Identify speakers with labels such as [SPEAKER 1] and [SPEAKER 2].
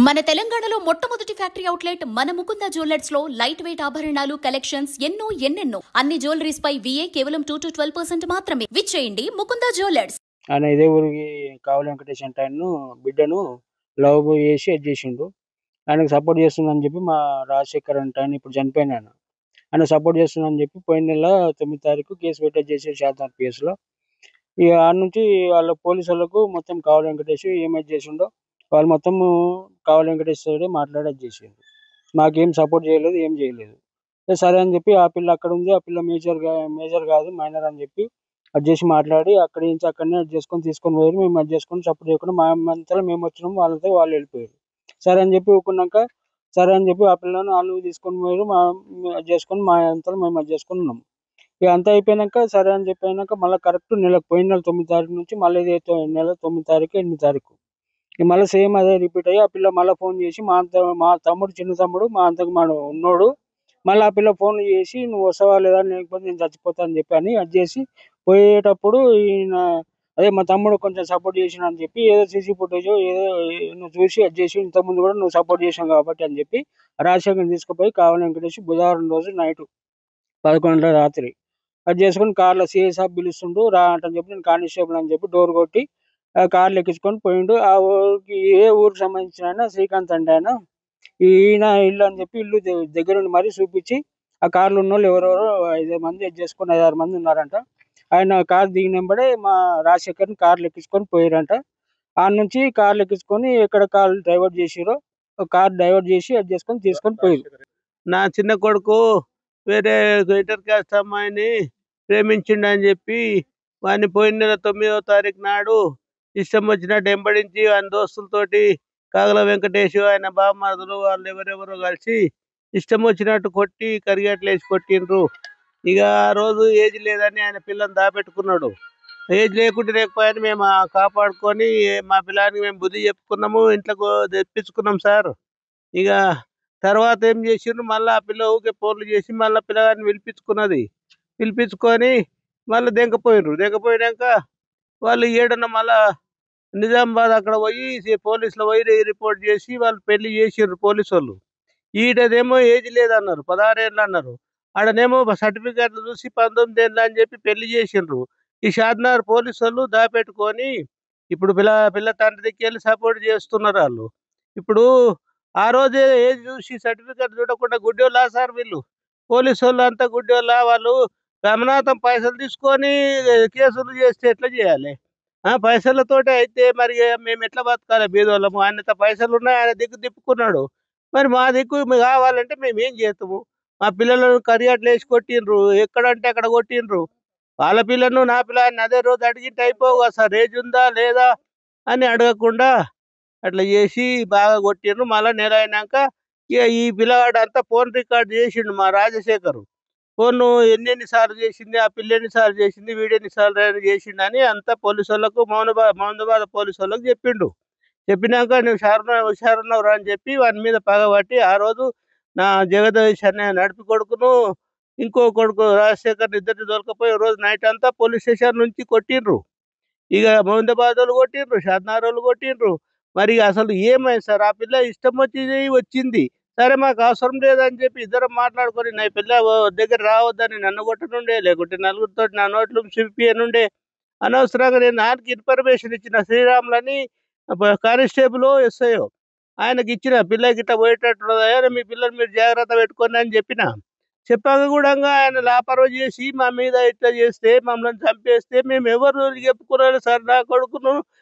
[SPEAKER 1] మన తెలంగాణలో మొట్టమొదటి ఫ్యాక్టరీ అవుట్లెట్ మన ముకుంద జ్యువెలర్స్ లో లైట్ వెయిట్ ఆభరణాలు కలెక్షన్స్ ఎన్నెన్నో అన్ని జ్యువెలరీస్ పై VA కేవలం 2 to 12% మాత్రమే. విచ్చేయండి ముకుంద జ్యువెలర్స్.
[SPEAKER 2] ఆయన ఇదే ఊరికి కావలి వెంకటేష్ అంటే ఆయన్ను బిడ్డను లవ్ చేసి అది చేసిండు. ఆయనకు సపోర్ట్ చేస్తుందని చెప్పి మా రాజశేఖర్ అంటే ఆయన ఇప్పుడు చనిపోయిన ఆయన సపోర్ట్ చేస్తుందని చెప్పి పోయిన నెల 9 తారీఖు కేసు పెట్టే చేసే శాతం కేసులో. ఇక ఆడ నుంచి వాళ్ళ పోలీసు వాళ్ళకు మొత్తం కావలి వెంకటేష్ ఏమైతే చేసిండో వాళ్ళు మొత్తం కావలి వెంకటేష్ సైడే మాట్లాడి అది చేసిండు. మాకేం సపోర్ట్ చేయలేదు, ఏం చేయలేదు. సరే అని చెప్పి ఆ పిల్ల అక్కడ ఉంది, ఆ పిల్ల మేజర్ కాదు మైనర్ అని చెప్పి అది చేసి మాట్లాడి అక్కడి నుంచి అక్కడనే అది చేసుకొని తీసుకొని పోయారు. మేము అది చేసుకొని సపోర్ట్ చేయకుండా మా అంతలో మేము వచ్చినాము, వాళ్ళతో వాళ్ళు వెళ్ళిపోయారు. సరే అని చెప్పి ఊరుకున్నాక సరే అని చెప్పి ఆ పిల్లను వాళ్ళు తీసుకొని పోయారు. అది చేసుకొని మా అంతలో మేము అది చేసుకొని ఉన్నాం. ఇక అంతా అయిపోయినాక సరే అని చెప్పి అయినాక మళ్ళీ కరెక్ట్ పోయిన నెల 9 తారీఖు నుంచి మళ్ళీ నెల 9 తారీఖు 8 తారీఖు ఇక మళ్ళీ సేమ్ అదే రిపీట్ అయ్యి ఆ పిల్ల మళ్ళీ ఫోన్ చేసి మా తమ్ముడు చిన్న తమ్ముడు మా అంతకు మా ఉన్నాడు, మళ్ళీ ఆ పిల్ల ఫోన్ చేసి నువ్వు వస్తావా లేదా, లేకపోతే నేను చచ్చిపోతా అని చెప్పి అని అది చేసి పోయేటప్పుడు ఈయన అదే మా తమ్ముడు కొంచెం సపోర్ట్ చేసిన అని చెప్పి ఏదో సీసీ ఫుటేజ్ ఏదో నువ్వు చూసి అది చేసి ఇంతకుముందు కూడా నువ్వు సపోర్ట్ చేసావు కాబట్టి అని చెప్పి రాజశేఖర్ని తీసుకుపోయి కావలి వెంకటేష్ బుధవారం రోజు నైట్ 11 గంటల రాత్రి అది చేసుకొని కార్లో సిఐ సాబ్ పిలుస్తుండు రా అంటని చెప్పి నేను కానిస్టేబుల్ అని చెప్పి డోర్ కొట్టి ఆ కార్లు ఎక్కించుకొని పోయిండు. ఆ ఊరికి ఏ ఊరికి సంబంధించిన ఆయన శ్రీకాంత్ అంటే ఆయన ఈయన ఇల్లు అని చెప్పి ఇల్లు దగ్గరుండి మరీ చూపించి ఆ కార్లు ఉన్న వాళ్ళు ఎవరెవరో 5 మంది అది చేసుకొని 5-6 మంది ఉన్నారంట. ఆయన కార్ దిగినెంబడే మా రాజశేఖర్ని కార్లు ఎక్కించుకొని పోయారంట. ఆ నుంచి కార్లు ఎక్కించుకొని ఎక్కడ కార్లు డైవర్ట్ చేసిరో కార్ డైవర్ట్ చేసి అది చేసుకొని తీసుకొని పోయారు.
[SPEAKER 3] నా చిన్న కొడుకు వేరే ఇంటర్ కాస్ట్ అమ్మాయిని ప్రేమించిండని చెప్పి వాడిని పోయిన నెల 9వ తారీఖు నాడు ఇష్టం వచ్చినట్టు వెంబడించి ఆయన దోస్తులతోటి కాగల వెంకటేష్ ఆయన బామ్మరుదులు వాళ్ళు ఎవరెవరో కలిసి ఇష్టం వచ్చినట్టు కొట్టి కరిగట్లేసి కొట్టిండ్రు. ఇక ఆ రోజు ఏజ్ లేదని ఆయన పిల్లని దాపెట్టుకున్నాడు. ఏజ్ లేకపోయాని మేము కాపాడుకొని మా పిల్లానికి మేము బుద్ధి చెప్పుకున్నాము, ఇంట్లోకి తెప్పించుకున్నాం సార్. ఇక తర్వాత ఏం చేసిండ్రు, మళ్ళీ ఆ పిల్ల ఊకే ఫోన్లు చేసి మళ్ళీ పిల్లగాడిని పిలిపించుకొని మళ్ళీ దెంకపోయినాక వాళ్ళు ఏడన్న మళ్ళా నిజామాబాద్ అక్కడ పోయి పోలీసులు పోయి రిపోర్ట్ చేసి వాళ్ళు పెళ్లి చేసిండ్రు పోలీసు వాళ్ళు. ఈడనేమో ఏజ్ లేదన్నారు, 16 ఏళ్ళు అన్నారు. ఆడనేమో సర్టిఫికేట్లు చూసి 19 ఏళ్ళు అని చెప్పి పెళ్లి చేసిండ్రు. ఈ షాద్నగర్ పోలీసు వాళ్ళు దాపెట్టుకొని ఇప్పుడు పిల్ల తండ్రి దగ్గరికి వెళ్ళి సపోర్ట్ చేస్తున్నారు వాళ్ళు. ఇప్పుడు ఆ రోజే ఏజ్ చూసి సర్టిఫికేట్ చూడకుండా గుడ్డోళ్ళా సార్ వీళ్ళు? పోలీసు వాళ్ళు అంతా గుడ్డోళ్ళ? వాళ్ళు గమనాథం పైసలు తీసుకొని కేసులు చేస్తే ఎట్లా చేయాలి? పైసలతోటే అయితే మరి మేము ఎట్లా బతకాలి బీదోళ్ళము? ఆయనతో పైసలు ఉన్నాయి, ఆయన దిక్కు తిప్పుకున్నాడు. మరి మా దిక్కు కావాలంటే మేము ఏం చేస్తాము? మా పిల్లలను కరియాట్లు వేసి కొట్టిండ్రు, ఎక్కడంటే అక్కడ కొట్టిండ్రు. వాళ్ళ పిల్లను నా పిల్లని అదే రోజు అడిగింటే అయిపోవు కదా సార్, ఏజ్ ఉందా లేదా అని అడగకుండా అట్లా చేసి బాగా కొట్టిండ్రు. మళ్ళీ నెల అయినాక ఇక ఈ పిల్లగాడు అంతా ఫోన్ రికార్డ్ చేసిండు మా రాజశేఖర్. ఫోన్ ఎన్నిసార్లు చేసింది, ఆ పిల్ల ఎన్నిసార్లు చేసింది, వీడు ఎన్నిసార్లు చేసిండు అని అంతా పోలీసు వాళ్ళకు మౌనబాద్ పోలీసు వాళ్ళకు చెప్పిండు. చెప్పినాక నువ్వు హుషారున్నావు రా అని చెప్పి వాని మీద పగబట్టి ఆ రోజు నా జగదీష్ అనే నడిపి కొడుకును ఇంకో కొడుకు రాజశేఖర్ ఇద్దరిని దొరకపోయి రోజు నైట్ అంతా పోలీస్ స్టేషన్ నుంచి కొట్టిండ్రు. ఇక మౌందాబాద్ వాళ్ళు కొట్టిండ్రు, షాద్నగర్ వాళ్ళు కొట్టిండ్రు. మరి అసలు ఏమైంది సార్? ఆ పిల్ల ఇష్టం వచ్చింది, సరే మాకు అవసరం లేదని చెప్పి ఇద్దరం మాట్లాడుకొని నా పిల్ల దగ్గర రావద్దని నన్ను కొట్టనుండే, లేకుంటే నలుగురితో నా నోట్లు చెప్పనుండే. అనవసరంగా నేను ఆయనకి ఇన్ఫర్మేషన్ ఇచ్చిన శ్రీరాములని కానిస్టేబుల్ ఎస్ఐఓ ఆయనకి ఇచ్చిన పిల్లకి ఇట్లా పోయేటట్టున్నదా, మీ పిల్లలు మీరు జాగ్రత్త పెట్టుకోండి అని చెప్పాక కూడా ఆయన లాపర్వా చేసి మా మీద ఇట్లా చేస్తే మమ్మల్ని చంపేస్తే మేము ఎవరు చెప్పుకున్నాను సార్? నా కొడుకును